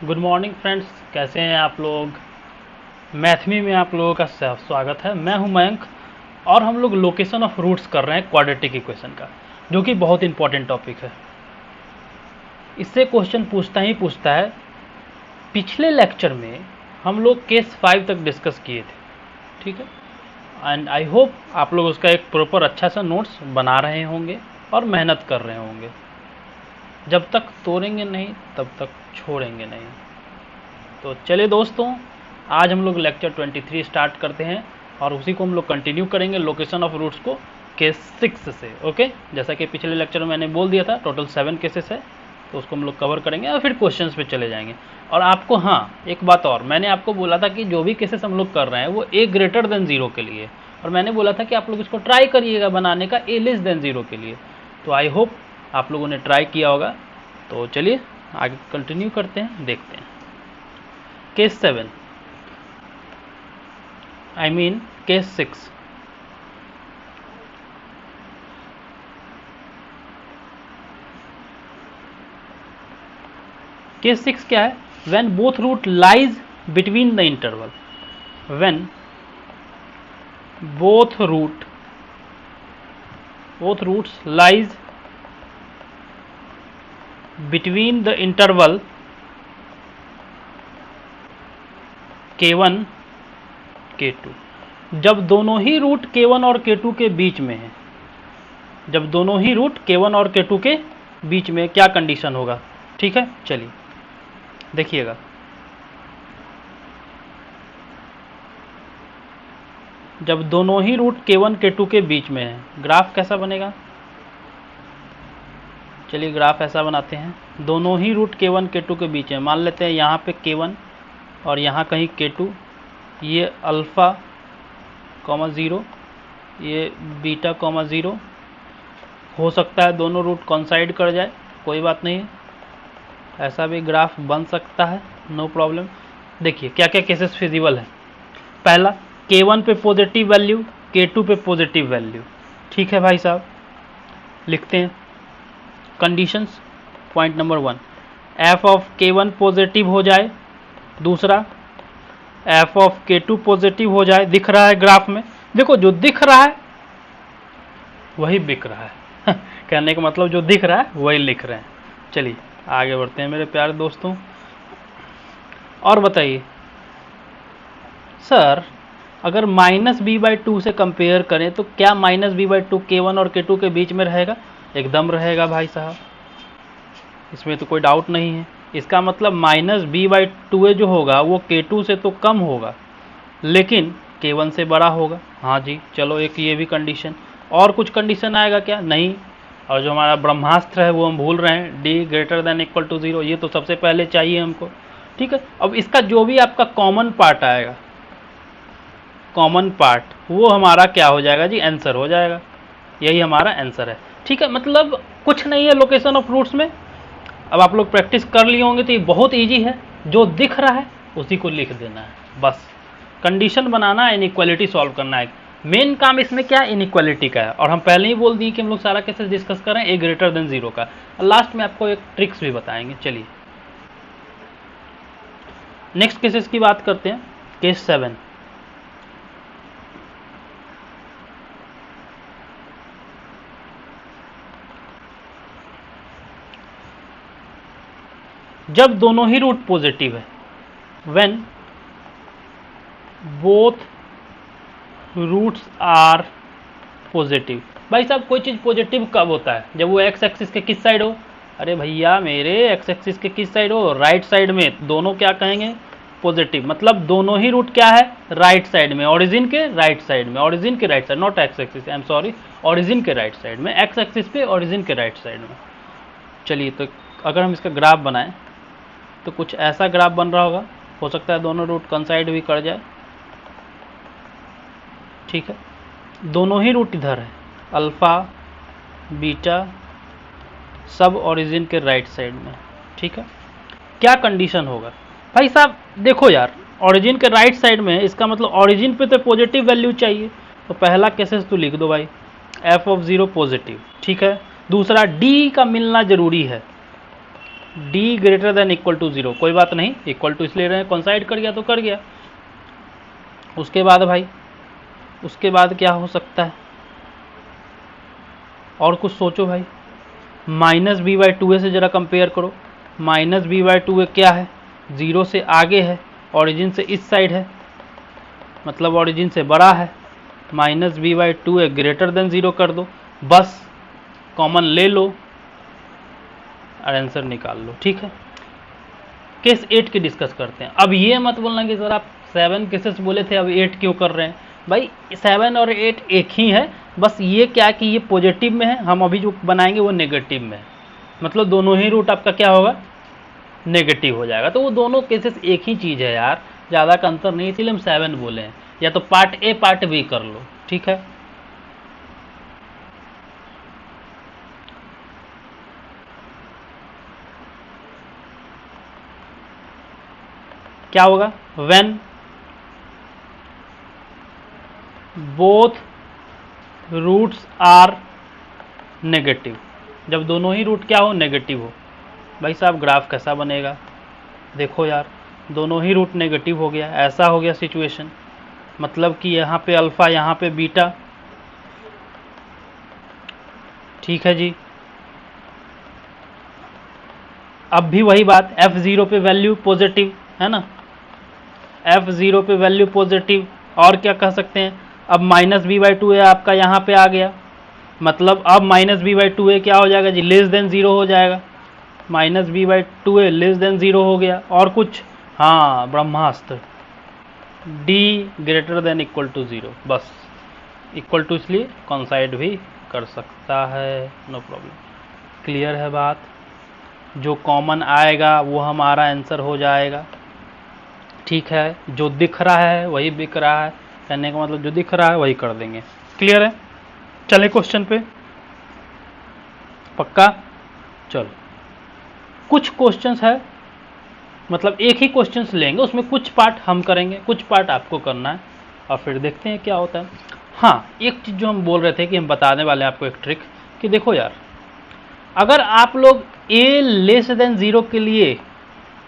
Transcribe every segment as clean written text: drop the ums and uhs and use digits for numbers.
Good morning friends, कैसे हैं आप लोग। मैथमी में आप लोगों का स्वागत है। मैं हूं मयंक और हम लोग लोकेशन ऑफ रूट्स कर रहे हैं क्वाड्रेटिक इक्वेशन का, जो कि बहुत इंपॉर्टेंट टॉपिक है। इससे क्वेश्चन पूछता है। पिछले लेक्चर में हम लोग केस 5 तक डिस्कस किए थे, ठीक है। एंड आई होप आप लोग उसका एक प्रॉपर अच्छा सा नोट्स बना रहे होंगे और मेहनत कर रहे होंगे। जब तक तोड़ेंगे नहीं तब तक छोड़ेंगे नहीं। तो चलिए दोस्तों, आज हम लोग लेक्चर 23 स्टार्ट करते हैं और उसी को हम लोग कंटिन्यू करेंगे लोकेशन ऑफ रूट्स को केस 6 से। ओके, जैसा कि पिछले लेक्चर में मैंने बोल दिया था, टोटल 7 केसेस है, तो उसको हम लोग कवर करेंगे और फिर क्वेश्चंस पे चले जाएंगे। और आपको एक बात और, मैंने आपको बोला था कि जो भी केसेस हम लोग कर रहे हैं वो a ग्रेटर देन 0 के लिए, और मैंने बोला था कि आप लोग इसको ट्राई करिएगा बनाने का a लेस देन 0 के लिए। तो आई होप आप लोगों ने ट्राई किया होगा। तो चलिए आगे कंटिन्यू करते हैं, देखते हैं। Case 7, I mean case 6। Case 6 क्या है? When both root lies between the interval. When both roots lies between the interval k1 k2। जब दोनों ही रूट k1 और k2 के बीच में है, जब दोनों ही रूट k1 और k2 के बीच में क्या कंडीशन होगा, ठीक है। चलिए देखिएगा। जब दोनों ही रूट k1 k2 के बीच में है, ग्राफ कैसा बनेगा? चलिए ग्राफ ऐसा बनाते हैं। दोनों ही रूट k1 k2 के बीच में, मान लेते हैं यहाँ पे k1 और यहाँ कहीं k2, ये अल्फ़ा कॉमा 0, ये बीटा कॉमा 0। हो सकता है दोनों रूट कॉन्साइड कर जाए, कोई बात नहीं है, ऐसा भी ग्राफ बन सकता है, नो प्रॉब्लम। देखिए क्या क्या केसेस फिजिबल है। पहला, k1 पे पॉजिटिव वैल्यू, k2 पे पॉजिटिव वैल्यू, ठीक है भाई साहब। लिखते हैं conditions. Point number 1, f of k1 positive हो जाए। दूसरा, f ऑफ k2 पॉजिटिव हो जाए। दिख रहा है ग्राफ में, देखो जो दिख रहा है वही बिक रहा है कहने का मतलब जो दिख रहा है वही लिख रहे हैं। चलिए आगे बढ़ते हैं मेरे प्यारे दोस्तों। और बताइए सर, अगर -b/2 से कंपेयर करें तो क्या -b/2 k1 और k2 के बीच में रहेगा? एकदम रहेगा भाई साहब, इसमें तो कोई डाउट नहीं है। इसका मतलब -b/2 जो होगा वो k2 से तो कम होगा, लेकिन k1 से बड़ा होगा। हाँ जी, चलो एक ये भी कंडीशन। और कुछ कंडीशन आएगा क्या? नहीं। और जो हमारा ब्रह्मास्त्र है वो हम भूल रहे हैं, d greater than equal to 0, ये तो सबसे पहले चाहिए हमको, ठीक है। अब इसका जो भी आपका कॉमन पार्ट आएगा, कॉमन पार्ट, वो हमारा क्या हो जाएगा जी? आंसर हो जाएगा। यही हमारा आंसर है, ठीक है। मतलब कुछ नहीं है लोकेशन ऑफ रूट्स में। अब आप लोग प्रैक्टिस कर लिए होंगे तो ये बहुत इजी है, जो दिख रहा है उसी को लिख देना है, बस। कंडीशन बनाना, इनइक्वालिटी सॉल्व करना है। मेन काम इसमें क्या है? इनइक्वालिटी का है। और हम पहले ही बोल दिए कि हम लोग सारा केसेस डिस्कस कर रहे हैं a ग्रेटर देन 0 का। लास्ट में आपको एक ट्रिक्स भी बताएंगे। चलिए नेक्स्ट केसेस की बात करते हैं। केस 7, जब दोनों ही रूट पॉजिटिव है। When both roots are positive. भाई साहब कोई चीज़ पॉजिटिव कब होता है? जब वो एक्स एक्सिस के किस साइड हो? अरे भैया मेरे, एक्स एक्सिस के किस साइड हो? राइट साइड में। दोनों क्या कहेंगे? पॉजिटिव। मतलब दोनों ही रूट क्या है? राइट साइड में, ओरिजिन के राइट साइड में, ओरिजिन के right side, not x axis, I am sorry, origin के राइट साइड में, एक्स एक्सिस पे, ओरिजिन के राइट साइड में। चलिए तो अगर हम इसका ग्राफ बनाएं तो कुछ ऐसा ग्राफ बन रहा होगा। हो सकता है दोनों रूट कंसाइड भी कर जाए, ठीक है। दोनों ही रूट इधर है, अल्फ़ा बीटा सब ओरिजिन के राइट साइड में, ठीक है। क्या कंडीशन होगा भाई साहब? देखो यार, ओरिजिन के राइट साइड में, इसका मतलब ओरिजिन पे तो पॉजिटिव वैल्यू चाहिए। तो पहला केसेस तो लिख दो भाई, f ऑफ 0 पॉजिटिव, ठीक है। दूसरा, d का मिलना जरूरी है, D greater than equal to 0, कोई बात नहीं, इक्वल टू इसलिए रहे हैं, कॉन्साइड कर गया तो कर गया। उसके बाद भाई, उसके बाद क्या हो सकता है, और कुछ सोचो भाई। Minus B by two A से ज़रा कंपेयर करो। Minus B by two A क्या है, 0 से आगे है, ऑरिजिन से इस साइड है, मतलब ऑरिजिन से बड़ा है। Minus B by two A greater than 0 कर दो, बस कॉमन ले लो और आंसर निकाल लो। ठीक है, केस 8 की डिस्कस करते हैं। अब ये मत बोलना कि सर आप 7 केसेस बोले थे, अब 8 क्यों कर रहे हैं। भाई 7 और 8 एक ही है, बस ये क्या कि ये पॉजिटिव में है, हम अभी जो बनाएंगे वो नेगेटिव में है, मतलब दोनों ही रूट आपका क्या होगा, नेगेटिव हो जाएगा। तो वो दोनों केसेस एक ही चीज़ है यार, ज़्यादा का अंतर नहीं, इसीलिए हम 7 बोले हैं। या तो पार्ट ए पार्ट बी कर लो। ठीक है, क्या होगा, when both roots are negative, जब दोनों ही रूट क्या हो, नेगेटिव हो। भाई साहब ग्राफ कैसा बनेगा, देखो यार, दोनों ही रूट नेगेटिव हो गया, ऐसा हो गया सिचुएशन, मतलब कि यहाँ पे अल्फ़ा, यहाँ पे बीटा। ठीक है जी, अब भी वही बात, F0 पे वैल्यू पॉजिटिव है ना, F0 पे वैल्यू पॉजिटिव, और क्या कह सकते हैं। अब minus B by two A आपका यहाँ पे आ गया, मतलब अब minus B by two A क्या हो जाएगा जी, लेस देन 0 हो जाएगा। Minus B by two A less than 0 हो गया, और कुछ, हाँ ब्रह्मास्त्र, D greater than equal to 0, बस इक्वल टू इसलिए कॉन्साइड भी कर सकता है, नो प्रॉब्लम। क्लियर है बात, जो कॉमन आएगा वो हमारा आंसर हो जाएगा। ठीक है, जो दिख रहा है वही बिक रहा है, कहने का मतलब जो दिख रहा है वही कर देंगे। क्लियर है, चले क्वेश्चन पे, पक्का। चलो, कुछ क्वेश्चंस है, मतलब एक ही क्वेश्चंस लेंगे, उसमें कुछ पार्ट हम करेंगे, कुछ पार्ट आपको करना है, और फिर देखते हैं क्या होता है। हाँ, एक चीज़ जो हम बोल रहे थे कि हम बताने वाले हैं आपको एक ट्रिक, कि देखो यार, अगर आप लोग a लेस देन 0 के लिए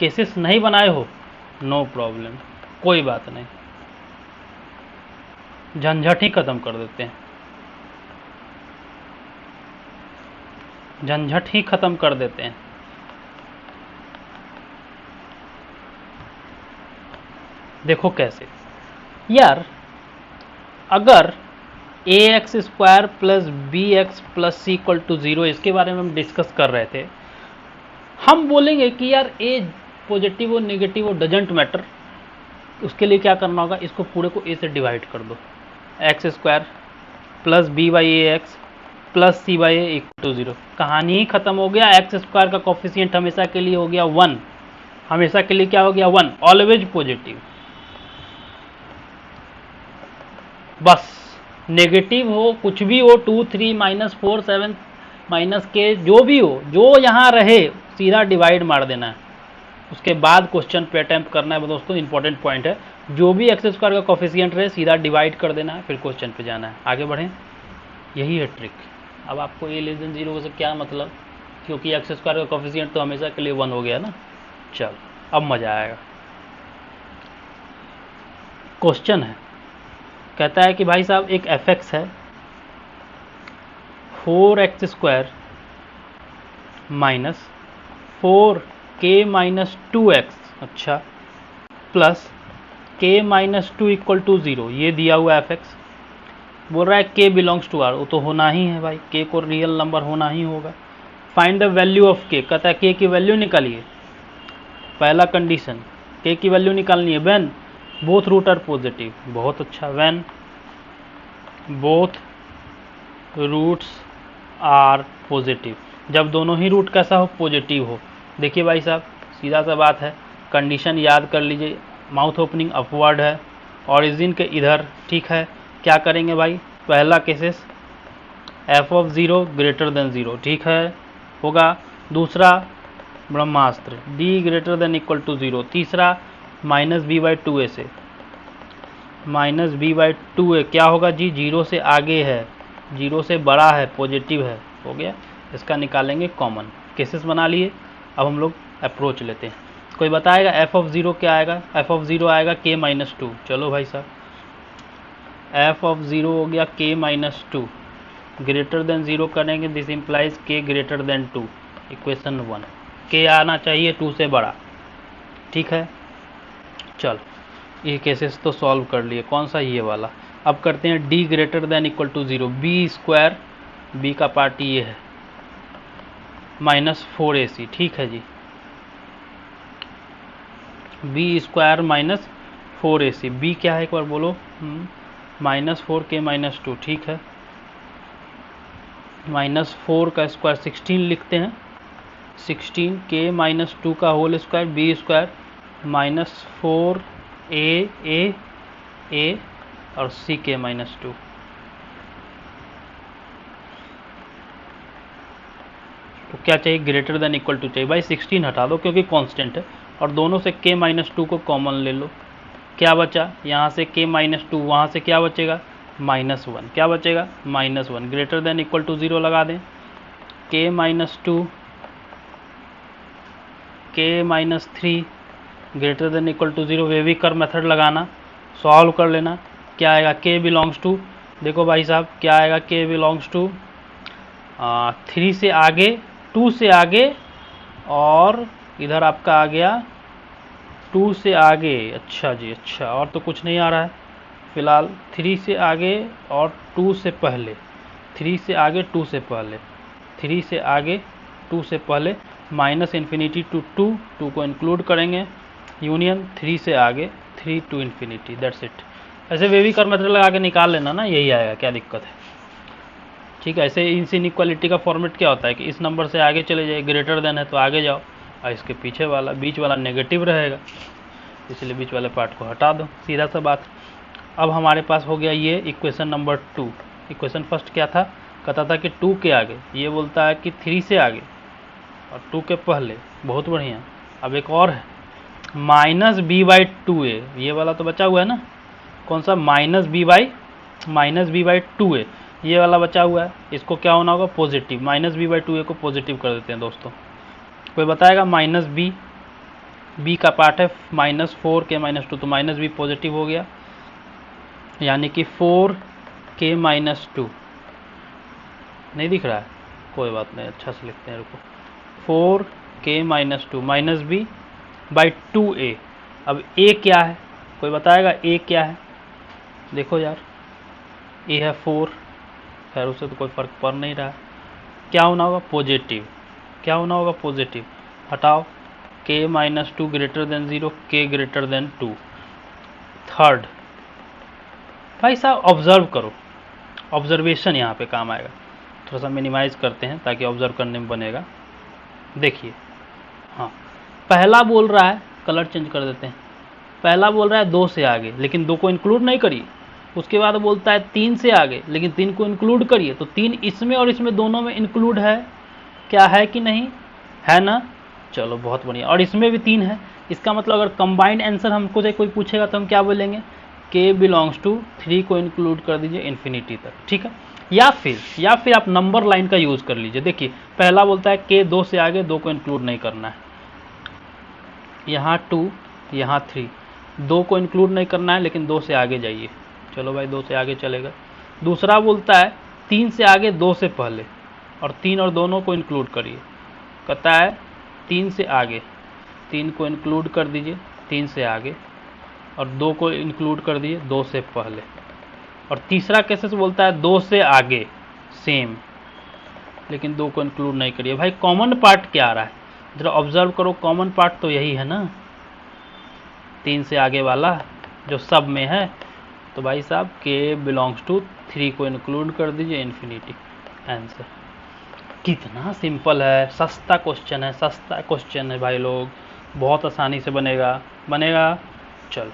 केसेस नहीं बनाए हो, नो प्रॉब्लम, कोई बात नहीं, झंझट ही खत्म कर देते हैं, झंझट ही खत्म कर देते हैं। देखो कैसे यार, अगर A X square plus B X plus C equal to 0, इसके बारे में हम डिस्कस कर रहे थे, हम बोलेंगे कि यार ए पॉजिटिव और नेगेटिव और डजेंट मैटर, उसके लिए क्या करना होगा, इसको पूरे को ए से डिवाइड कर दो, x square plus B by A x plus C by A equal to 0, कहानी ही खत्म हो गया। एक्स स्क्वायर का कोफिशिएंट हमेशा के लिए हो गया 1, हमेशा के लिए क्या हो गया 1, ऑलवेज पॉजिटिव। बस नेगेटिव हो, कुछ भी हो, 2 3 -4 7 -k जो भी हो, जो यहाँ रहे सीधा डिवाइड मार देना है, उसके बाद क्वेश्चन पे अटेम्प्ट करना है। दोस्तों इंपॉर्टेंट पॉइंट है, जो भी एक्स स्क्वायर का कोफिशिएंट रहे सीधा डिवाइड कर देना है, फिर क्वेश्चन पे जाना है। आगे बढ़ें, यही है ट्रिक। अब आपको ए लेस देन 0 से क्या मतलब, क्योंकि एक्स स्क्वायर का कोफिशिएंट तो हमेशा के लिए 1 हो गया ना। चल अब मज़ा आएगा। क्वेश्चन है, कहता है कि भाई साहब एक fx है 4x square minus 4k minus 2x, अच्छा, plus k minus 2 equal to 0, ये दिया हुआ fx। बोल रहा है k बिलोंग्स टू r, वो तो होना ही है भाई, k को रियल नंबर होना ही होगा। Find the value of k, कहता है k की वैल्यू निकालिए। पहला कंडीशन, k की वैल्यू निकालनी है when both root are positive, बहुत अच्छा, when both roots are positive, जब दोनों ही रूट कैसा हो, पॉजिटिव हो। देखिए भाई साहब, सीधा सा बात है, कंडीशन याद कर लीजिए, माउथ ओपनिंग अपवर्ड है, ऑरिजिन के इधर, ठीक है। क्या करेंगे भाई, पहला cases f of 0 greater than 0, ठीक है, होगा। दूसरा ब्रह्मास्त्र d greater than equal to 0। तीसरा minus B by two A से, minus B by two A क्या होगा जी, 0 से आगे है, 0 से बड़ा है, पॉजिटिव है, हो गया। इसका निकालेंगे कॉमन, केसेस बना लिए। अब हम लोग अप्रोच लेते हैं। कोई बताएगा एफ ऑफ ज़ीरो क्या आएगा? एफ ऑफ ज़ीरो आएगा के माइनस टू। चलो भाई साहब, एफ ऑफ ज़ीरो हो गया के minus two, greater than zero करेंगे, दिस इम्प्लाइज के ग्रेटर देन टू। इक्वेशन 1, के आना चाहिए 2 से बड़ा। ठीक है, चल ये केसेस तो सॉल्व कर लिए। कौन सा? ये वाला। अब करते हैं D greater than equal to zero, B square, B का पार्ट ये है, माइनस 4ac। ठीक है जी, B square minus 4ac। B क्या है एक बार बोलो? Minus 4k minus two. ठीक है, माइनस 4 का स्क्वायर 16 लिखते हैं, 16k माइनस टू का whole square, B square minus 4a और ck माइनस टू। तो क्या चाहिए? ग्रेटर देन इक्वल टू चाहिए। भाई 16 हटा दो क्योंकि कांस्टेंट है, और दोनों से k माइनस टू को कॉमन ले लो। क्या बचा? यहाँ से k माइनस टू, वहाँ से क्या बचेगा? Minus one. क्या बचेगा? Minus one. Greater than equal to zero लगा दें, k minus two, k minus three, greater than equal to zero. Wavy कर मेथड लगाना, सॉल्व कर लेना। क्या आएगा? k बिलोंग्स टू, देखो भाई साहब क्या आएगा? k बिलोंग्स टू 3 से आगे, 2 से आगे, और इधर आपका आ गया 2 से आगे। अच्छा जी, अच्छा, और तो कुछ नहीं आ रहा है फिलहाल। 3 से आगे और 2 से पहले, 3 से आगे 2 से पहले, 3 से आगे 2 से पहले, माइनस इन्फिनिटी टू 2, 2 को इंक्लूड करेंगे, यूनियन 3 से आगे 3 टू इन्फिनिटी। That's it. ऐसे वेवी कर मेथड लगा के निकाल लेना ना, यही आएगा, क्या दिक्कत है? ठीक है, ऐसे इस इनइक्वालिटी का फॉर्मेट क्या होता है कि इस नंबर से आगे चले जाए, ग्रेटर देन है तो आगे जाओ, और इसके पीछे वाला, बीच वाला नेगेटिव रहेगा, इसलिए बीच वाले पार्ट को हटा दो, सीधा सा बात। अब हमारे पास हो गया ये इक्वेशन नंबर 2। इक्वेशन फर्स्ट क्या था? कहता था कि 2 के आगे, ये बोलता है कि 3 से आगे और 2 के पहले। बहुत बढ़िया। अब एक और है, minus B by two A, ये वाला तो बचा हुआ है ना। कौन सा? Minus B by two A, ये वाला बचा हुआ है। इसको क्या होना होगा? Positive. Minus B by two A को पॉजिटिव कर देते हैं दोस्तों। कोई बताएगा? माइनस बी का पार्ट है माइनस 4k माइनस टू, तो माइनस बी पॉजिटिव हो गया, यानी कि 4k माइनस टू। नहीं दिख रहा है? कोई बात नहीं, अच्छा से लिखते हैं, रुको। 4k minus two, minus B by 2a। अब a क्या है? कोई बताएगा a क्या है? देखो यार, a है 4, खैर उससे तो कोई फ़र्क पड़ नहीं रहा है। क्या होना होगा? पॉजिटिव। क्या होना होगा? पॉजिटिव। हटाओ, k minus two greater than zero, k greater than two. Third, भाई साहब ऑब्जर्व करो, ऑब्जर्वेशन यहाँ पे काम आएगा। थोड़ा सा मिनिमाइज़ करते हैं ताकि ऑब्जर्व करने में बनेगा। देखिए, हाँ, पहला बोल रहा है, कलर चेंज कर देते हैं, पहला बोल रहा है 2 से आगे, लेकिन 2 को इंक्लूड नहीं करिए। उसके बाद बोलता है 3 से आगे, लेकिन 3 को इंक्लूड करिए। तो 3 इसमें और इसमें दोनों में इंक्लूड है, क्या है कि नहीं है ना? चलो बहुत बढ़िया। और इसमें भी 3 है, इसका मतलब अगर कंबाइंड आंसर हमको से कोई पूछेगा तो हम क्या बोलेंगे? k बिलोंग्स टू 3 को इंक्लूड कर दीजिए इन्फिनिटी तक। ठीक है, या फिर आप नंबर लाइन का यूज़ कर लीजिए। देखिए, पहला बोलता है k 2 से आगे, 2 को इंक्लूड नहीं करना है, यहाँ 2, यहाँ 3, 2 को इंक्लूड नहीं करना है, लेकिन 2 से आगे जाइए। चलो भाई 2 से आगे चलेगा। दूसरा बोलता है 3 से आगे, 2 से पहले, और 3 और दोनों को इंक्लूड करिए। कहता है 3 से आगे, 3 को इंक्लूड कर दीजिए 3 से आगे, और 2 को इंक्लूड कर दीजिए 2 से पहले। और तीसरा केसेस बोलता है 2 से आगे सेम, लेकिन 2 को इंक्लूड नहीं करिए। भाई कॉमन पार्ट क्या आ रहा है? जरा ऑब्जर्व करो, कॉमन पार्ट तो यही है ना, 3 से आगे वाला जो सब में है। तो भाई साहब k बिलोंग्स टू 3 को इंक्लूड कर दीजिए इन्फिनिटी। आंसर कितना सिंपल है, सस्ता क्वेश्चन है, सस्ता क्वेश्चन है भाई लोग, बहुत आसानी से बनेगा। चलो,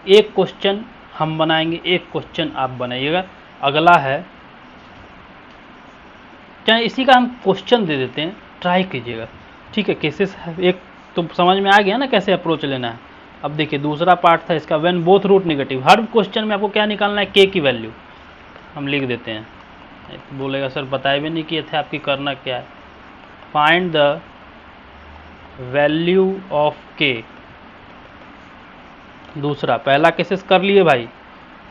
एक क्वेश्चन हम बनाएंगे, एक क्वेश्चन आप बनाइएगा। अगला है, चाहे इसी का हम क्वेश्चन दे देते हैं, ट्राई कीजिएगा। ठीक है, केसेस है, एक तो समझ में आ गया ना कैसे अप्रोच लेना है। अब देखिए दूसरा पार्ट था इसका, व्हेन बोथ रूट नेगेटिव। हर क्वेश्चन में आपको क्या निकालना है? k की वैल्यू हम लिख देते हैं। बोलेगा सर बताए भी नहीं किए थे आपकी, करना क्या है? फाइंड द वैल्यू ऑफ के। दूसरा, पहला केसेस कर लिए भाई,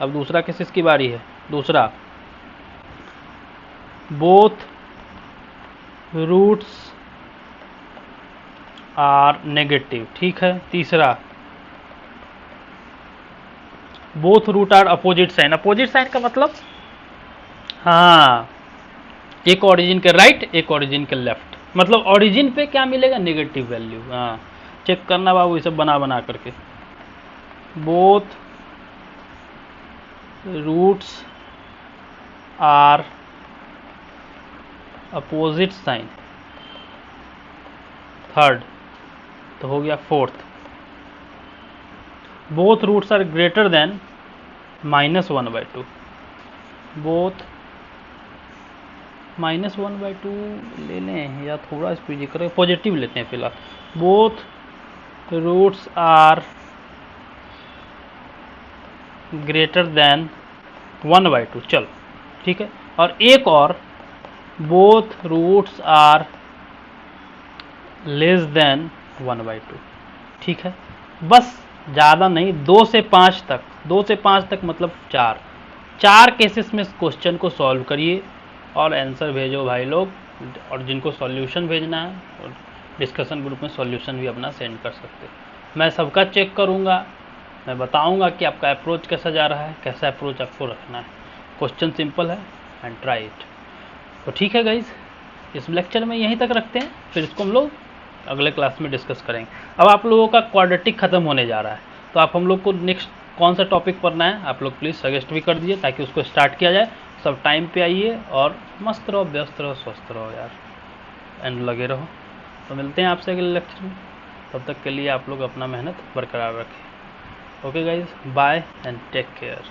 अब दूसरा केसेस की बारी है। दूसरा, बोथ रूट्स आर नेगेटिव, ठीक है। तीसरा, both root are opposite sign. Opposite sign का मतलब, हाँ, एक ओरिजिन के राइट एक ओरिजिन के लेफ्ट, मतलब ओरिजिन पे क्या मिलेगा, नेगेटिव वैल्यू। हाँ, चेक करना बाबू, ये सब बना बना करके। Both roots are opposite sign. Third, तो हो गया। Fourth, both roots are greater than -1/2। Both -1/2 ले लें या थोड़ा इस पर जिक्र पॉजिटिव लेते हैं फिलहाल। Both roots are greater than 1/2, चल ठीक है। और एक और, both roots are less than 1/2, ठीक है। बस ज़्यादा नहीं, 2 से 5 तक, 2 से 5 तक मतलब 4 केसेस में क्वेश्चन को सॉल्व करिए और आंसर भेजो भाई लोग। और जिनको सॉल्यूशन भेजना है, और डिस्कशन ग्रुप में सॉल्यूशन भी अपना सेंड कर सकते हैं। मैं सबका चेक करूँगा, मैं बताऊँगा कि आपका अप्रोच कैसा जा रहा है, कैसा अप्रोच आपको रखना है। क्वेश्चन सिंपल है, एंड ट्राई इट। तो ठीक है गाइज, इस लेक्चर में यहीं तक रखते हैं, फिर इसको हम लोग अगले क्लास में डिस्कस करेंगे। अब आप लोगों का क्वाड्रेटिक खत्म होने जा रहा है, तो आप हम लोग को नेक्स्ट कौन सा टॉपिक पढ़ना है आप लोग प्लीज़ सजेस्ट भी कर दीजिए, ताकि उसको स्टार्ट किया जाए। सब टाइम पे आइए और मस्त रहो, व्यस्त रहो, स्वस्थ रहो यार, एंड लगे रहो। तो मिलते हैं आपसे अगले लेक्चर में, तब तक के लिए आप लोग अपना मेहनत बरकरार रखें। Okay guys, bye and take care.